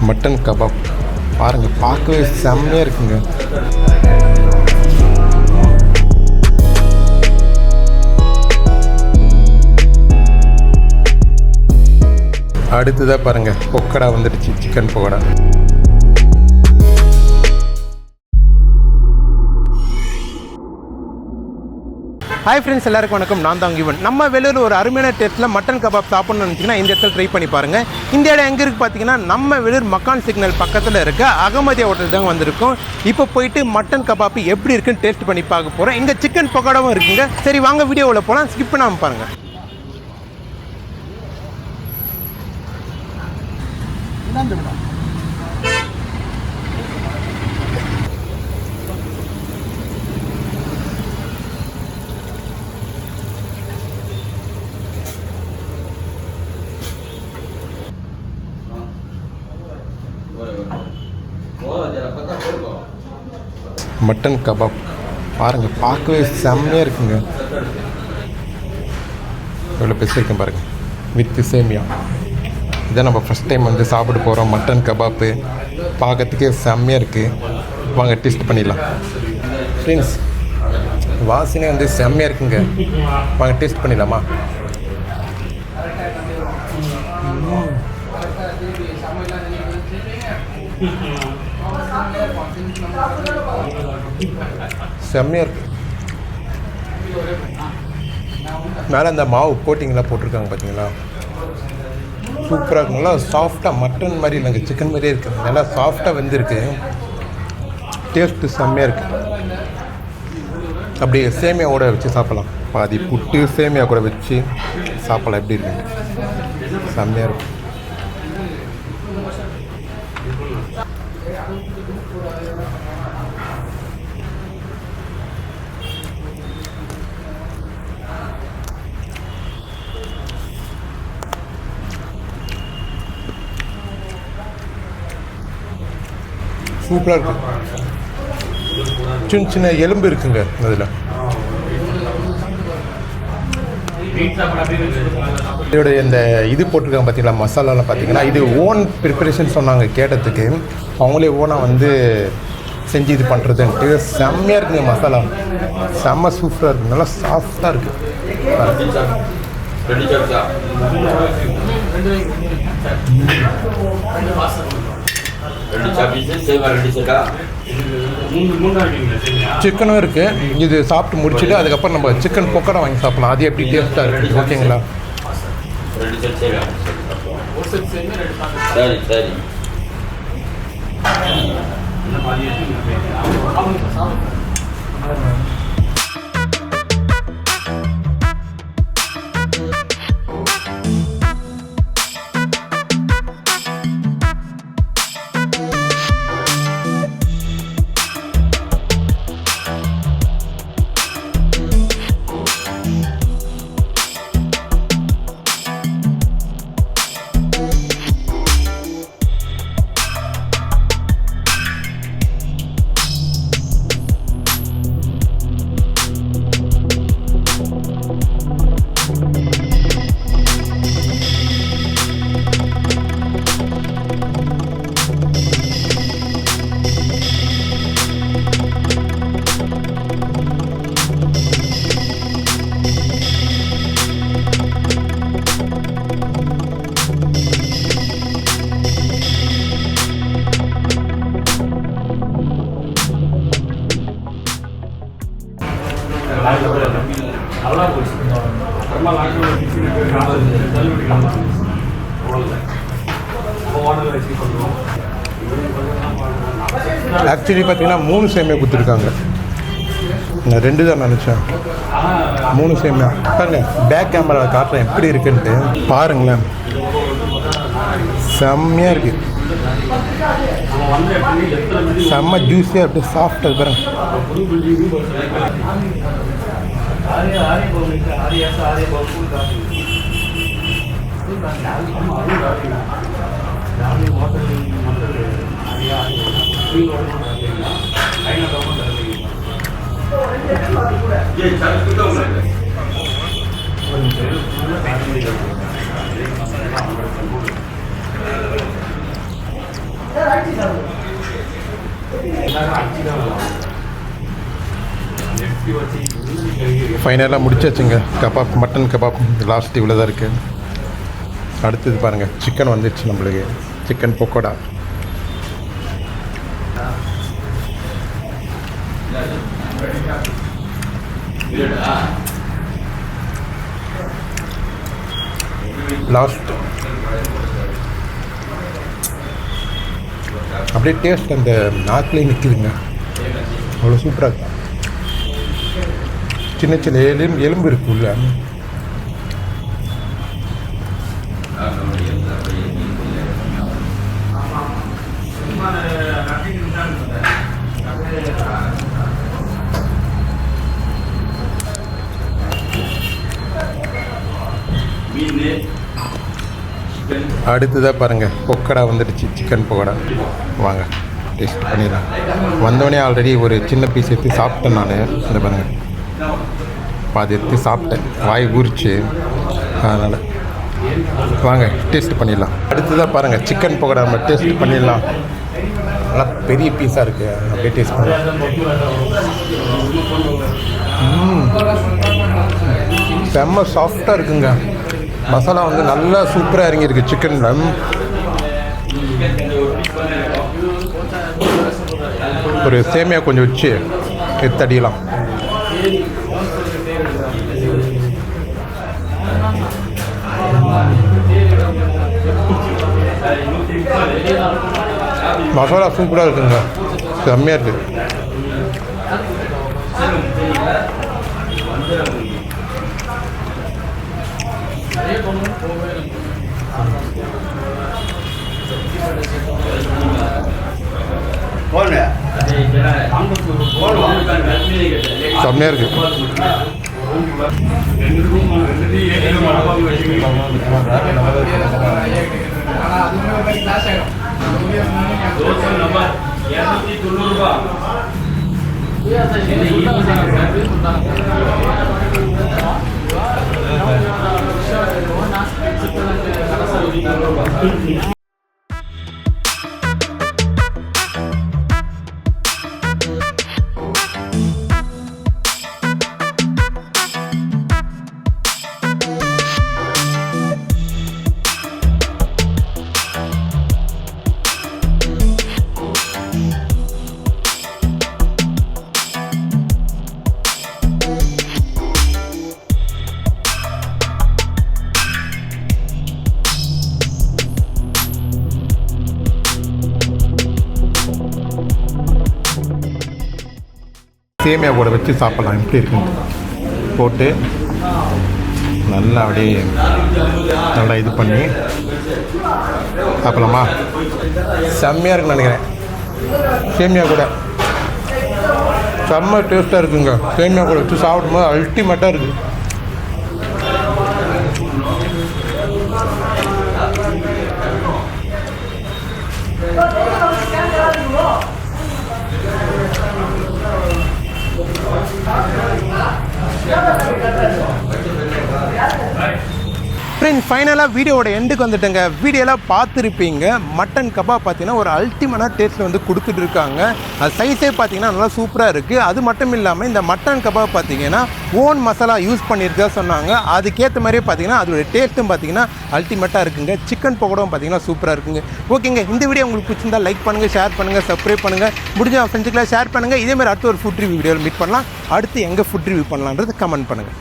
Mutton kebab பாருங்கள், பார்க்கவே செம்மையாக இருக்குங்க. அடுத்ததாக பாருங்கள், பொக்கடா வந்துடுச்சு, சிக்கன் பொக்கடா. ஹாய் ஃப்ரெண்ட்ஸ், எல்லாருக்கும் வணக்கம். நான் தான் ஈவன். நம்ம வெளியூர் ஒரு அருமையான டேஸ்ட்டில் மட்டன் கபாப் சாப்பிட்ணுன்னு நினச்சிங்கன்னா இந்த இடத்துல ட்ரை பண்ணி பாருங்கள். இந்த இடம் எங்கே இருக்குது பார்த்தீங்கன்னா, நம்ம வெளியூர் மக்கான் சிக்னல் பக்கத்தில் இருக்க அகமதியா ஹோட்டல் தாங்க வந்திருக்கோம். இப்போ போயிட்டு மட்டன் கபாப் எப்படி இருக்குன்னு டேஸ்ட் பண்ணி பார்க்க போகிறோம். இங்கே சிக்கன் பொக்கடாவும் இருக்குங்க. சரி வாங்க வீடியோவில் போகலாம், ஸ்கிப் பண்ணாமல் பாருங்கள். மட்டன் கபாப் பாருங்கள், பார்க்கவே செம்மையாக இருக்குங்க. எவ்வளோ பெருசு இருக்குன்னு பாருங்கள், வித் சேமியா. இதான் நம்ம ஃபஸ்ட் டைம் வந்து சாப்பிட போகிறோம். மட்டன் கபாப்பு பார்க்கறதுக்கே செம்மையாக இருக்குது. வாங்க டேஸ்ட் பண்ணிடலாம். ஃப்ரெண்ட்ஸ், வாசனை வந்து செம்மையாக இருக்குங்க. வாங்க டேஸ்ட் பண்ணிடலாமா? செம்மையாக இருக்கு. மேலே அந்த மாவு கோட்டிங்லாம் போட்டிருக்காங்க பார்த்தீங்களா, சூப்பராக இருக்கு. நல்லா சாஃப்டாக, மட்டன் மாதிரி இல்லைங்க, சிக்கன் மாதிரியே இருக்குது. நல்லா சாஃப்டாக வெந்திருக்கு. டேஸ்ட்டு செம்மையாக இருக்குது. அப்படியே சேமியாவோட வச்சு சாப்பிட்லாம். பாதி புட்டு சேமியா கூட வச்சு சாப்பிட்லாம். எப்படி இருக்குங்க, செம்மையாக இருக்கும். சூப்பராக இருக்குது. சின்ன சின்ன எலும்பு இருக்குங்க அதில். இதோட இந்த இது போட்டிருக்காங்க பார்த்தீங்களா, மசாலாலாம் பார்த்தீங்கன்னா இது ஓன் ப்ரிப்பரேஷன் சொன்னாங்க. கேட்டதுக்கு அவங்களே ஓனாக வந்து செஞ்சு இது பண்ணுறதுன்ட்டு செம்மையாக இருக்குங்க. மசாலா செம்ம சூப்பராக இருக்குது. நல்லா சாஃப்டாக இருக்குது. சிக்கனும் இருக்குது. இது சாப்பிட்டு முடிச்சுட்டு அதுக்கப்புறம் நம்ம சிக்கன் பொக்கடா வாங்கி சாப்பிடலாம். அது எப்படி டேஸ்ட்டாக இருக்குது. ஓகேங்களா? சரி சரி. ஆக்சுவலி பார்த்தீங்கன்னா 3 சேமியா கொடுத்துருக்காங்க. நான் 2 தான் நினச்சேன். 3 சேமியா. பாருங்க, பேக் கேமரா காட்டுறேன் எப்படி இருக்குன்ட்டு. பாருங்களேன், செம்மையாக இருக்குது. செம்ம ஜூஸியாக அப்படியே சாஃப்டாக பாருங்க. ஃபைனலாக முடிச்சாச்சுங்க. கபாப், மட்டன் கபாப் லாஸ்ட் இவ்வளோ தான் இருக்குது. அடுத்தது பாருங்கள், சிக்கன் வந்துடுச்சு நம்மளுக்கு. சிக்கன் பக்கோடா. லாஸ்ட் அப்படியே டேஸ்ட் அந்த நாக்கிலே நிற்கிதுங்க. அவ்வளோ சூப்பராக இருக்கும். சின்ன சின்ன எலும்பு இருக்குல்ல, அடுத்ததாக பாருங்கள் பொக்கடா வந்துடுச்சு. சிக்கன் பக்கோடா வாங்க டேஸ்ட் பண்ணிடலாம். வந்தோடனே ஆல்ரெடி ஒரு சின்ன பீஸ் எடுத்து சாப்பிட்டேன் நான். இந்த பாருங்கள், பாதி எடுத்து சாப்பிட்டேன், வாய் ஊறிச்சு. அதனால் வாங்க டேஸ்ட் பண்ணிடலாம். அடுத்ததாக பாருங்கள் சிக்கன் பக்கோடா நம்ம டேஸ்ட் பண்ணிடலாம். நல்லா பெரிய பீஸாக இருக்குது, அப்படியே டேஸ்ட் பண்ணலாம். செம்ம சாஃப்டாக இருக்குங்க. மசாலா வந்து நல்லா சூப்பராக இறங்கியிருக்கு சிக்கனில். ஒரு சேமியா கொஞ்சம் வச்சு எடுத்தடியலாம். மசாலா சூப்பராக இருக்குங்க, செம்மையாக இருக்குது. செம்மையாக இருக்குது. சேமியா கூட வச்சு சாப்பிட்லாம். எப்படி இருக்குன்னு போட்டு நல்லா அப்படியே நல்லா இது பண்ணி சாப்பிட்லாமா? செம்மையாக இருக்குன்னு நினைக்கிறேன். சேமியா கூட செம்ம டேஸ்ட்டாக இருக்குங்க. சேமியா கூட வச்சு சாப்பிடும்போது அல்டிமேட்டாக இருக்குது. ஃப்ரெண்ட்ஸ், ஃபைனலாக வீடியோவோட எண்டுக்கு வந்துட்டேங்க. வீடியோலாம் பார்த்துருப்பீங்க. மட்டன் கபாப் பார்த்தீங்கன்னா ஒரு அல்டிமேட்டான டேஸ்ட்டில் வந்து கொடுத்துட்டு இருக்காங்க. அது சைஸே பார்த்தீங்கன்னா நல்லா சூப்பராக இருக்குது. அது மட்டும் இல்லாமல் இந்த மட்டன் கபாப் பார்த்தீங்கன்னா ஓன் மசாலா யூஸ் பண்ணியிருக்கா சொன்னாங்க. அதுக்கேற்ற மாதிரியே பார்த்தீங்கன்னா அதோடய டேஸ்ட்டும் பார்த்தீங்கன்னா அல்டிமேட்டாக இருக்குங்க. சிக்கன் பக்கோடாவும் பார்த்தீங்கன்னா சூப்பராக இருக்குங்க. ஓகேங்க, இந்த வீடியோ உங்களுக்கு பிடிச்சிருந்தா லைக் பண்ணுங்கள், ஷேர் பண்ணுங்கள், சப்ஸ்கிரைப் பண்ணுங்கள். முடிஞ்ச ஃப்ரெண்ட்ஸுக்கெல்லாம் ஷேர் பண்ணுங்கள். இதேமாதிரி அடுத்த ஒரு ஃபுட் ரிவ்யூ வீடியோவில் மீட் பண்ணலாம். அடுத்து எங்கே ஃபுட் ரிவ்யூ பண்ணலான்றது கமெண்ட் பண்ணுங்கள்.